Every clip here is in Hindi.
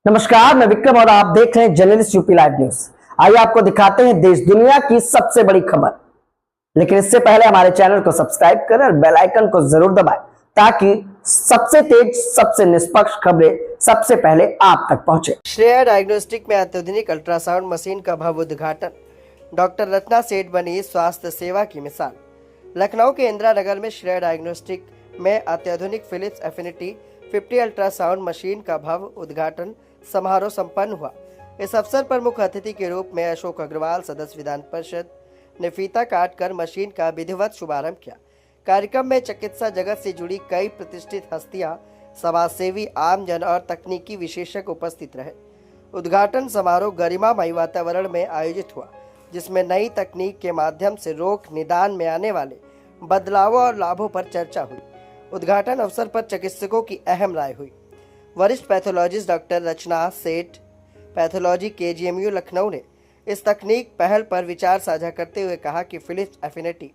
नमस्कार, मैं विक्रम और आप देख रहे हैं जर्नलिस्ट यूपी लाइव न्यूज। आइए आपको दिखाते हैं देश दुनिया की सबसे बड़ी खबर। लेकिन इससे पहले हमारे चैनल को सब्सक्राइब करें और बेल आइकन को जरूर दबाएं ताकि सबसे तेज, सबसे निष्पक्ष खबरें सबसे पहले आप तक पहुंचे। श्रेया डायग्नोस्टिक में अत्याधुनिक अल्ट्रासाउंड मशीन का भव्य उद्घाटन। डॉक्टर रत्ना सेठ बनी स्वास्थ्य सेवा की मिसाल। लखनऊ के इंदिरा नगर में श्रेया डायग्नोस्टिक में अत्याधुनिक फिलिप्स एफिनिटी 50 अल्ट्रासाउंड मशीन का भव्य उद्घाटन समारोह संपन्न हुआ। इस अवसर पर मुख्य अतिथि के रूप में अशोक अग्रवाल, सदस्य विधान परिषद, ने फीता काटकर मशीन का विधिवत शुभारंभ किया। कार्यक्रम में चिकित्सा जगत से जुड़ी कई प्रतिष्ठित हस्तियां, समाजसेवी, आमजन और तकनीकी विशेषज्ञ उपस्थित रहे। उद्घाटन समारोह गरिमामय वातावरण में आयोजित हुआ, जिसमें नई तकनीक के माध्यम से रोग निदान में आने वाले बदलावों और लाभों पर चर्चा हुई। उद्घाटन अवसर पर चिकित्सकों की अहम राय हुई। वरिष्ठ पैथोलॉजिस्ट डॉक्टर रचना सेठ, पैथोलॉजी KGMU लखनऊ, ने इस तकनीक पहल पर विचार साझा करते हुए कहा कि फिलिप्स एफिनिटी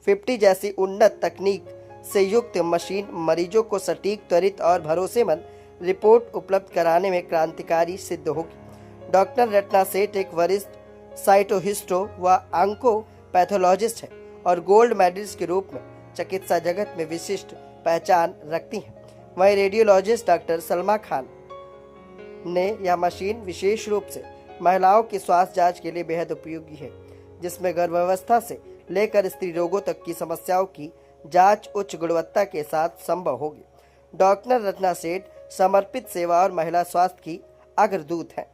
50 जैसी उन्नत तकनीक से युक्त मशीन मरीजों को सटीक, त्वरित और भरोसेमंद रिपोर्ट उपलब्ध कराने में क्रांतिकारी सिद्ध होगी। डॉक्टर रत्ना सेठ एक वरिष्ठ साइटोहिस्टो व आंको पैथोलॉजिस्ट है और गोल्ड मेडलिस्ट के रूप में चिकित्सा जगत में विशिष्ट पहचान रखती हैं। वहीं रेडियोलॉजिस्ट डॉक्टर सलमा खान ने यह मशीन विशेष रूप से महिलाओं की स्वास्थ्य जांच के लिए बेहद उपयोगी है, जिसमें गर्भावस्था से लेकर स्त्री रोगों तक की समस्याओं की जांच उच्च गुणवत्ता के साथ संभव होगी। डॉक्टर रत्ना सेठ समर्पित सेवा और महिला स्वास्थ्य की अग्रदूत हैं।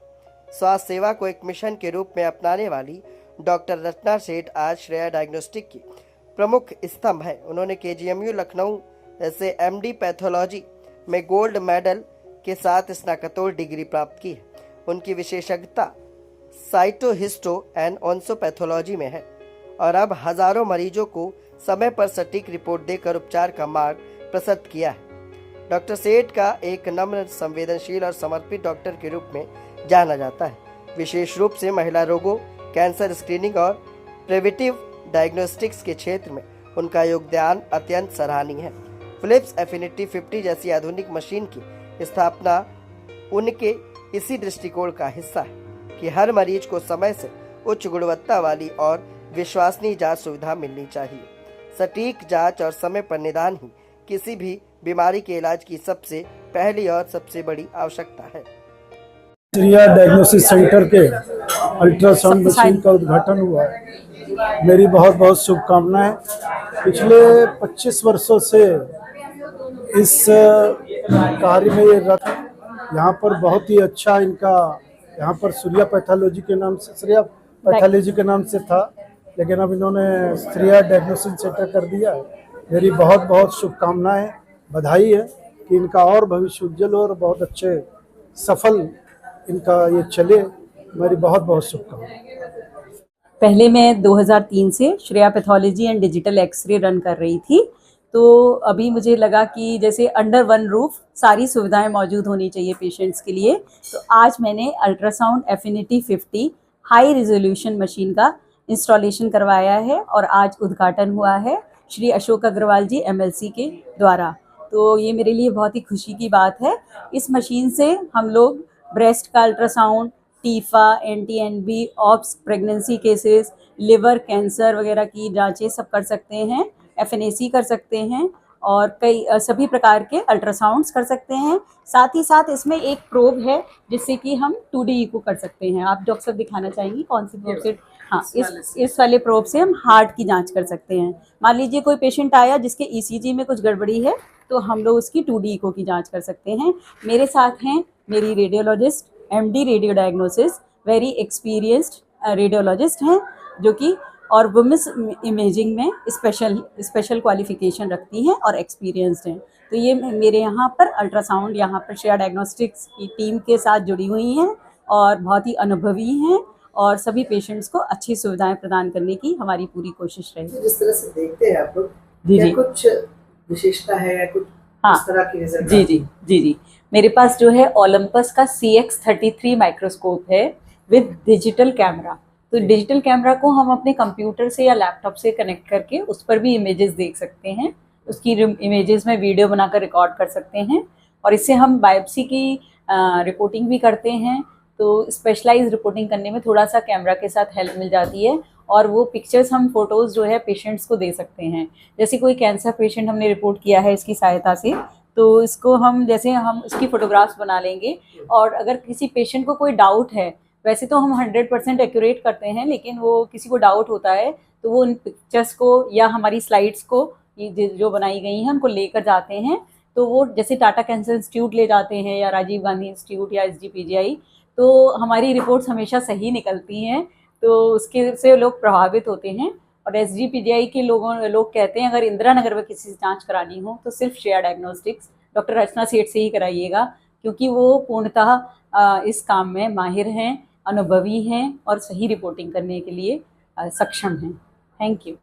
स्वास्थ्य सेवा को एक मिशन के रूप में अपनाने वाली डॉक्टर रत्ना सेठ आज श्रेया डायग्नोस्टिक की प्रमुख स्तंभ है। उन्होंने KGMU लखनऊ से MD पैथोलॉजी में गोल्ड मेडल के साथ स्नातकोत्तर डिग्री प्राप्त की है। उनकी विशेषज्ञता साइटोहिस्टो एंड ऑन्सोपैथोलॉजी में है और अब हजारों मरीजों को समय पर सटीक रिपोर्ट देकर उपचार का मार्ग प्रशस्त किया है। डॉक्टर सेठ का एक नम्र, संवेदनशील और समर्पित डॉक्टर के रूप में जाना जाता है। विशेष रूप से महिला रोगों, कैंसर स्क्रीनिंग और प्रिवेंटिव डायग्नोस्टिक्स के क्षेत्र में उनका योगदान अत्यंत सराहनीय है। फिलिप्स एफिनिटी 50 जैसी आधुनिक मशीन की स्थापना उनके इसी दृष्टिकोण का हिस्सा है कि हर मरीज को समय से उच्च गुणवत्ता वाली और विश्वसनीय जांच सुविधा मिलनी चाहिए। सटीक जांच और समय पर निदान ही किसी भी बीमारी के इलाज की सबसे पहली और सबसे बड़ी आवश्यकता है। श्रेया डायग्नोसिस सेंटर के अल्ट्रासाउंड मशीन का उद्घाटन हुआ है। मेरी बहुत बहुत शुभकामनाएं। पिछले 25 वर्षों से इस कार्य में ये रथ यहाँ पर बहुत ही अच्छा इनका यहाँ पर श्रेया पैथोलॉजी के नाम से था, लेकिन अब इन्होंने श्रेया डायग्नोसिस सेंटर कर दिया है। मेरी बहुत बहुत शुभकामनाएं, बधाई है कि इनका और भविष्य उज्जवल और बहुत अच्छे सफल इनका ये चले। मेरी बहुत बहुत शुभकामनाएं। पहले मैं 2003 से Shreya pathology and digital x ray run कर रही थी, तो अभी मुझे लगा कि जैसे अंडर वन रूफ सारी सुविधाएं मौजूद होनी चाहिए पेशेंट्स के लिए। तो आज मैंने ultrasound affinity 50 high resolution machine का इंस्टॉलेशन करवाया है और आज उद्घाटन हुआ है श्री अशोक अग्रवाल जी MLC के द्वारा। तो ये मेरे लिए बहुत ही खुशी की बात है। इस मशीन से हम लोग ब्रेस्ट का ultrasound, TIFFA, NT-NB, ops, pregnancy cases, liver cancer वगैरह की जांचें सब कर सकते हैं, FNAC कर सकते हैं और कई सभी प्रकार के अल्ट्रासाउंड्स कर सकते हैं। साथ ही साथ इसमें एक प्रोब है जिससे कि हम 2D इको कर सकते हैं। आप डॉक्टर साहब दिखाना चाहेंगी कौन सी प्रोब से? हाँ, इस वाले प्रोब से हम हार्ट की जांच कर सकते हैं। मान लीजिए कोई पेशेंट आया जिसके ECG में कुछ गड़बड़ी है, तो हम लोग उसकी 2D इको की जाँच कर सकते हैं। मेरे साथ हैं मेरी radiologist, MD radio diagnosis, very experienced radiologist हैं, जो कि और वुमेन्स इमेजिंग में स्पेशल क्वालिफिकेशन रखती हैं और एक्सपीरियंस्ड हैं। तो ये मेरे यहाँ पर अल्ट्रासाउंड यहाँ पर श्रेया डायग्नोस्टिक्स की टीम के साथ जुड़ी हुई हैं और बहुत ही अनुभवी हैं और सभी पेशेंट्स को अच्छी सुविधाएं प्रदान करने की हमारी पूरी कोशिश रहेगी। जिस तरह से देखते हैं आप लोग, जी, कुछ विशेषता है या कुछ इस तरह की रिजल्ट? जी, मेरे पास जो है ओलंपस का CX33 माइक्रोस्कोप है विद डिजिटल कैमरा। तो डिजिटल कैमरा को हम अपने कंप्यूटर से या लैपटॉप से कनेक्ट करके उस पर भी इमेजेस देख सकते हैं। उसकी इमेजेस में वीडियो बनाकर रिकॉर्ड कर सकते हैं और इससे हम बायोप्सी की रिपोर्टिंग भी करते हैं। तो स्पेशलाइज रिपोर्टिंग करने में थोड़ा सा कैमरा के साथ हेल्प मिल जाती है और वो पिक्चर्स हम फोटोज़ जो है पेशेंट्स को दे सकते हैं। जैसे कोई कैंसर पेशेंट हमने रिपोर्ट किया है इसकी सहायता से, तो इसको हम जैसे हम इसकी फ़ोटोग्राफ्स बना लेंगे और अगर किसी पेशेंट को कोई डाउट है, वैसे तो हम 100% एक्यूरेट करते हैं, लेकिन वो किसी को डाउट होता है तो वो उन पिक्चर्स को या हमारी स्लाइड्स को जो बनाई गई हैं उनको लेकर जाते हैं। तो वो जैसे टाटा कैंसर इंस्टीट्यूट ले जाते हैं या राजीव गांधी इंस्टीट्यूट या SGPGI, तो हमारी रिपोर्ट्स हमेशा सही निकलती हैं, तो उसके से लोग प्रभावित होते हैं। और SGPGI के लोग कहते हैं अगर इंदिरा नगर में किसी से जांच करानी हो तो सिर्फ श्रेया डायग्नोस्टिक्स डॉक्टर रचना सेठ से ही कराइएगा, क्योंकि वो पूर्णतः इस काम में माहिर हैं, अनुभवी हैं और सही रिपोर्टिंग करने के लिए सक्षम हैं। Thank you.